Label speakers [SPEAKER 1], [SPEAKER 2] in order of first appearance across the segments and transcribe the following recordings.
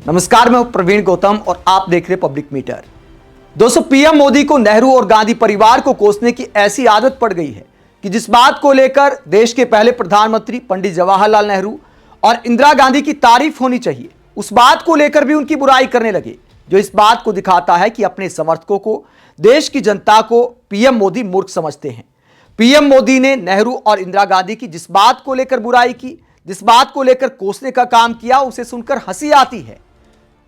[SPEAKER 1] नमस्कार, मैं हूं प्रवीण गौतम और आप देख रहे हैं पब्लिक मीटर। दोस्तों, पीएम मोदी को नेहरू और गांधी परिवार को कोसने की ऐसी आदत पड़ गई है कि जिस बात को लेकर देश के पहले प्रधानमंत्री पंडित जवाहरलाल नेहरू और इंदिरा गांधी की तारीफ होनी चाहिए, उस बात को लेकर भी उनकी बुराई करने लगे, जो इस बात को दिखाता है कि अपने समर्थकों को, देश की जनता को पीएम मोदी मूर्ख समझते हैं। पीएम मोदी ने नेहरू और इंदिरा गांधी की जिस बात को लेकर बुराई की, जिस बात को लेकर कोसने का काम किया, उसे सुनकर हंसी आती है।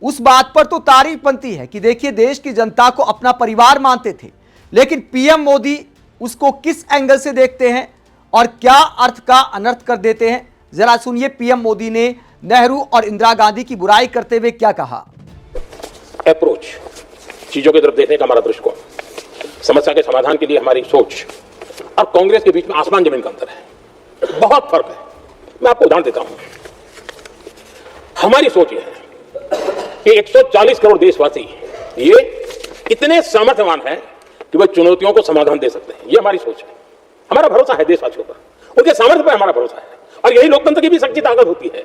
[SPEAKER 1] उस बात पर तो तारीफ बनती है कि देखिए, देश की जनता को अपना परिवार मानते थे, लेकिन पीएम मोदी उसको किस एंगल से देखते हैं और क्या अर्थ का अनर्थ कर देते हैं। जरा सुनिए पीएम मोदी ने नेहरू और इंदिरा गांधी की बुराई करते हुए क्या कहा।
[SPEAKER 2] अप्रोच, चीजों की तरफ देखने का हमारा दृष्टिकोण, समस्या के समाधान के लिए हमारी सोच और कांग्रेस के बीच में आसमान जमीन का अंतर है, बहुत फर्क है। मैं आपको उदाहरण देता हूं। हमारी सोच यह है कि 140 करोड़ देशवासी ये इतने सामर्थ्यवान हैं कि वह चुनौतियों को समाधान दे सकते हैं। ये हमारी सोच है, हमारा भरोसा है देशवासियों पर, उनके सामर्थ्य पर हमारा भरोसा है, और यही लोकतंत्र की भी सच्ची ताकत होती है।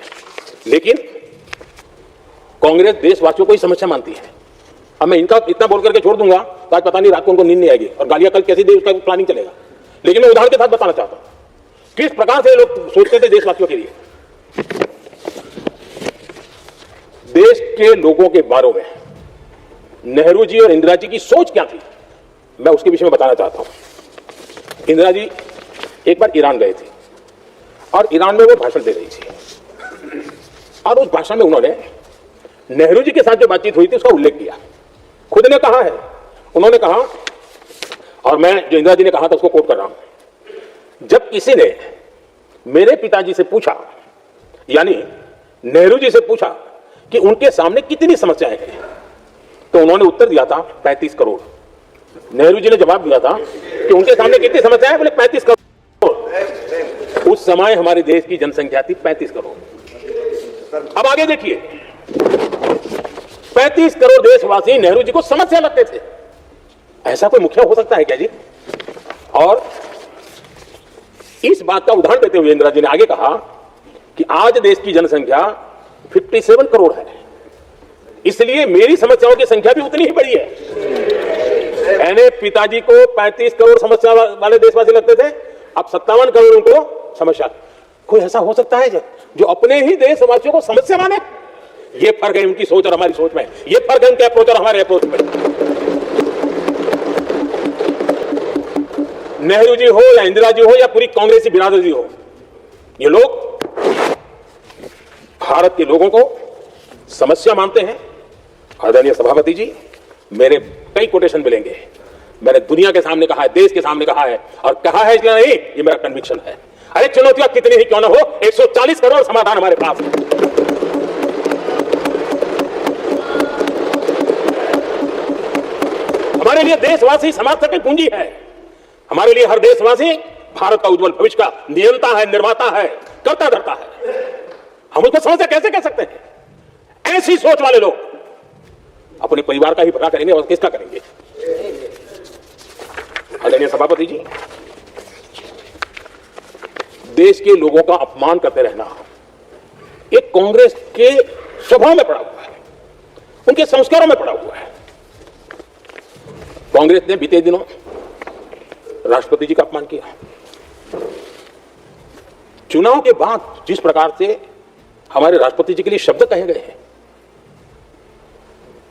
[SPEAKER 2] लेकिन कांग्रेस देशवासियों को ही समस्या मानती है। अब मैं इनका इतना बोल करके छोड़ दूंगा तो आज पता नहीं रात को उनको नींद नहीं आएगी और गालियां कल कैसी दे उसका प्लानिंग चलेगा। लेकिन मैं उदाहरण के साथ बताना चाहता हूं किस प्रकार से लोग सोचते थे देशवासियों के लिए। देश के लोगों के बारे में नेहरू जी और इंदिरा जी की सोच क्या थी, मैं उसके विषय में बताना चाहता हूं। इंदिरा जी एक बार ईरान गए थे और ईरान में वो भाषण दे रही थी, और उस भाषण में उन्होंने नेहरू जी के साथ जो बातचीत हुई थी उसका उल्लेख किया। खुद ने कहा है, उन्होंने कहा, और मैं जो इंदिरा जी ने कहा था उसको कोट कर रहा हूं, जब किसी ने मेरे पिताजी से पूछा, यानी नेहरू जी से पूछा कि उनके सामने कितनी समस्याएं हैं, तो उन्होंने उत्तर दिया था 35 करोड़। नेहरू जी ने जवाब दिया था कि उनके सामने कितनी समस्याएं हैं, बोले 35 करोड़। उस समय हमारे देश की जनसंख्या थी 35 करोड़। अब आगे देखिए, 35 करोड़ देशवासी नेहरू जी को समस्या लगते थे। ऐसा कोई मुखिया हो सकता है क्या जी? और इस बात का उदाहरण देते हुए इंदिरा जी ने आगे कहा कि आज देश की जनसंख्या 57 करोड़ है, इसलिए मेरी समस्याओं की संख्या भी उतनी ही बड़ी है। यानी पिताजी को 35 करोड़ समस्या वाले देशवासी लगते थे, अब 57 करोड़ उनको समस्या। कोई ऐसा हो सकता है जो अपने ही देशवासियों को समस्या माने? ये फर्क है उनकी सोच और हमारी सोच में, ये फर्क है उनके अप्रोच और हमारे अप्रोच में। नेहरू जी हो या इंदिरा जी हो या पूरी कांग्रेसी बिरादरी हो, ये लोग भारत के लोगों को समस्या मानते हैं। आदरणीय सभापति जी, मेरे कई कोटेशन मिलेंगे, मैंने दुनिया के सामने कहा है, देश के सामने कहा है, और कहा है इसलिए नहीं, ये मेरा कन्विक्शन है। अरे चुनौतियां कितनी ही क्यों ना हो, 140 करोड़ समाधान हमारे पास है। हमारे लिए देशवासी समाज की पूंजी है। हमारे लिए हर देशवासी भारत का उज्जवल भविष्य का नियंता है, निर्माता है, करता धरता है। हम उसको समस्या कैसे कह सकते हैं? ऐसी सोच वाले लोग अपने परिवार का ही भला करेंगे और किसका करेंगे? आदरणीय सभापति जी, देश के लोगों का अपमान करते रहना एक कांग्रेस के स्वभाव में पड़ा हुआ है, उनके संस्कारों में पड़ा हुआ है। कांग्रेस ने बीते दिनों राष्ट्रपति जी का अपमान किया। चुनाव के बाद जिस प्रकार से हमारे राष्ट्रपति जी के लिए शब्द कहे गए हैं,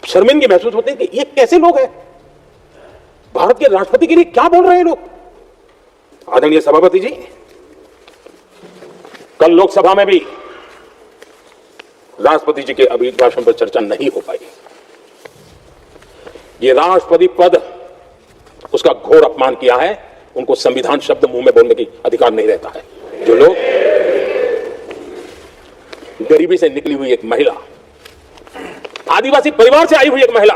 [SPEAKER 2] शर्मिंदगी महसूस होते हैं कि ये कैसे लोग हैं, भारत के राष्ट्रपति के लिए क्या बोल रहे हैं लोग। आदरणीय सभापति जी, कल लोकसभा में भी राष्ट्रपति जी के अभिभाषण पर चर्चा नहीं हो पाई। ये राष्ट्रपति पद, उसका घोर अपमान किया है। उनको संविधान शब्द मुंह में बोलने की अधिकार नहीं रहता है। जो लोग गरीबी से निकली हुई एक महिला, आदिवासी परिवार से आई हुई एक महिला,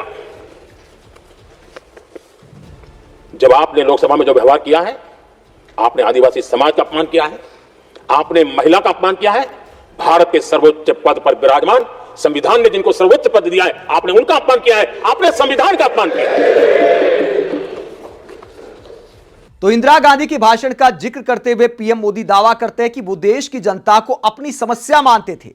[SPEAKER 2] जब आपने लोकसभा में जो व्यवहार किया है, आपने आदिवासी समाज का अपमान किया है, आपने महिला का अपमान किया है। भारत के सर्वोच्च पद पर विराजमान, संविधान ने जिनको सर्वोच्च पद दिया है, आपने उनका अपमान किया है, आपने संविधान का अपमान किया है।
[SPEAKER 1] तो इंदिरा गांधी के भाषण का जिक्र करते हुए पीएम मोदी दावा करते हैं कि वो देश की जनता को अपनी समस्या मानते थे।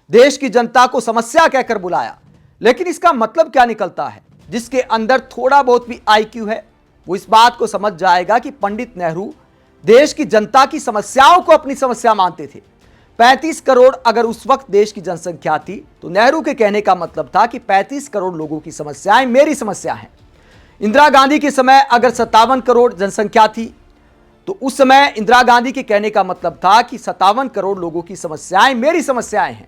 [SPEAKER 1] देश की जनता को समस्या कहकर बुलाया। लेकिन इसका मतलब क्या निकलता है? जिसके अंदर थोड़ा बहुत भी आईक्यू है वो इस बात को समझ जाएगा कि पंडित नेहरू देश की जनता की समस्याओं को अपनी समस्या मानते थे। 35 करोड़ अगर उस वक्त देश की जनसंख्या थी तो नेहरू के कहने का मतलब था कि 35 करोड़ लोगों की समस्याएं मेरी समस्या हैं। इंदिरा गांधी के समय अगर 57 करोड़ जनसंख्या थी तो उस समय इंदिरा गांधी के कहने का मतलब था कि 57 करोड़ लोगों की समस्याएं मेरी समस्याएं हैं।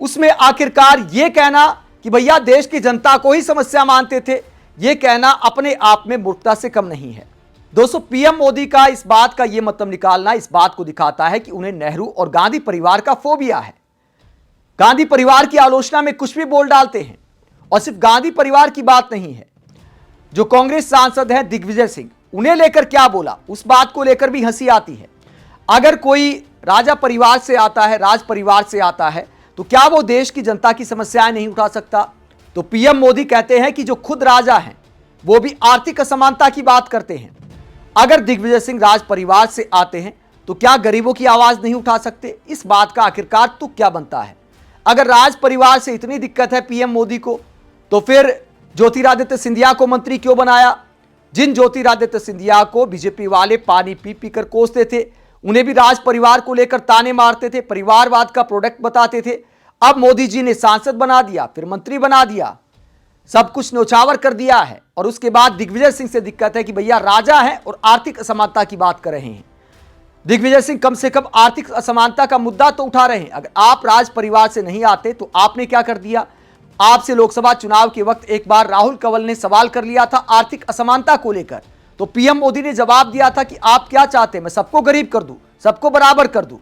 [SPEAKER 1] उसमें आखिरकार यह कहना कि भैया देश की जनता को ही समस्या मानते थे, यह कहना अपने आप में मूर्खता से कम नहीं है। दोस्तों, पीएम मोदी का इस बात का यह मतलब निकालना इस बात को दिखाता है कि उन्हें नेहरू और गांधी परिवार का फोबिया है। गांधी परिवार की आलोचना में कुछ भी बोल डालते हैं। और सिर्फ गांधी परिवार की बात नहीं है, जो कांग्रेस सांसद हैं दिग्विजय सिंह, उन्हें लेकर क्या बोला उस बात को लेकर भी हंसी आती है। अगर कोई राजा परिवार से आता है, राज परिवार से आता है, तो क्या वो देश की जनता की समस्याएं नहीं उठा सकता? तो पीएम मोदी कहते हैं कि जो खुद राजा हैं वो भी आर्थिक असमानता की बात करते हैं। अगर दिग्विजय सिंह राज परिवार से आते हैं तो क्या गरीबों की आवाज नहीं उठा सकते? इस बात का आखिरकार तुक क्या बनता है? अगर राज परिवार से इतनी दिक्कत है पीएम मोदी को, तो फिर ज्योतिरादित्य सिंधिया को मंत्री क्यों बनाया? जिन ज्योतिरादित्य सिंधिया को बीजेपी वाले पानी पी पी कर कोसते थे, उन्हें भी राज परिवार को लेकर ताने मारते थे, परिवारवाद का प्रोडक्ट बताते थे। अब मोदी जी ने सांसद बना दिया, फिर मंत्री बना दिया, सब कुछ न्यौछावर कर दिया है। और उसके बाद दिग्विजय सिंह से दिक्कत है कि भैया राजा है और आर्थिक असमानता की बात कर रहे हैं। दिग्विजय सिंह कम से कम आर्थिक असमानता का मुद्दा तो उठा रहे हैं। अगर आप राज परिवार से नहीं आते तो आपने क्या कर दिया? आपसे लोकसभा चुनाव के वक्त एक बार राहुल कंवल ने सवाल कर लिया था आर्थिक असमानता को लेकर, तो पीएम मोदी ने जवाब दिया था कि आप क्या चाहते हैं, मैं सबको गरीब कर दूं, सबको बराबर कर दूं।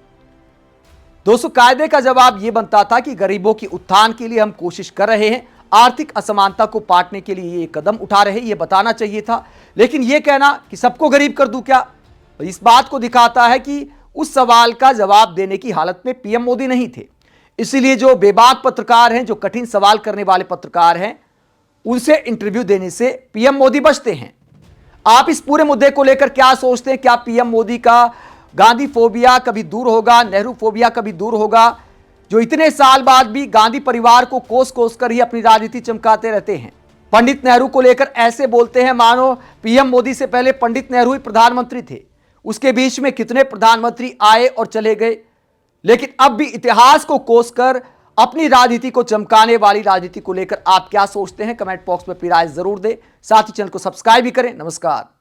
[SPEAKER 1] दोस्तों, कायदे का जवाब यह बनता था कि गरीबों की उत्थान के लिए हम कोशिश कर रहे हैं, आर्थिक असमानता को पाटने के लिए ये कदम उठा रहे हैं, ये बताना चाहिए था। लेकिन यह कहना कि सबको गरीब कर दूं क्या, इस बात को दिखाता है कि उस सवाल का जवाब देने की हालत में पीएम मोदी नहीं थे। इसलिए जो बेबाक पत्रकार हैं, जो कठिन सवाल करने वाले पत्रकार हैं, उनसे इंटरव्यू देने से पीएम मोदी बचते हैं। आप इस पूरे मुद्दे को लेकर क्या सोचते हैं? क्या पीएम मोदी का गांधी फोबिया कभी दूर होगा, नेहरू फोबिया कभी दूर होगा, जो इतने साल बाद भी गांधी परिवार को कोस कोस कर ही अपनी राजनीति चमकाते रहते हैं? पंडित नेहरू को लेकर ऐसे बोलते हैं मानो पीएम मोदी से पहले पंडित नेहरू ही प्रधानमंत्री थे। उसके बीच में कितने प्रधानमंत्री आए और चले गए, लेकिन अब भी इतिहास को कोसकर अपनी राजनीति को चमकाने वाली राजनीति को लेकर आप क्या सोचते हैं? कमेंट बॉक्स में अपनी राय जरूर दें। साथ ही चैनल को सब्सक्राइब भी करें। नमस्कार।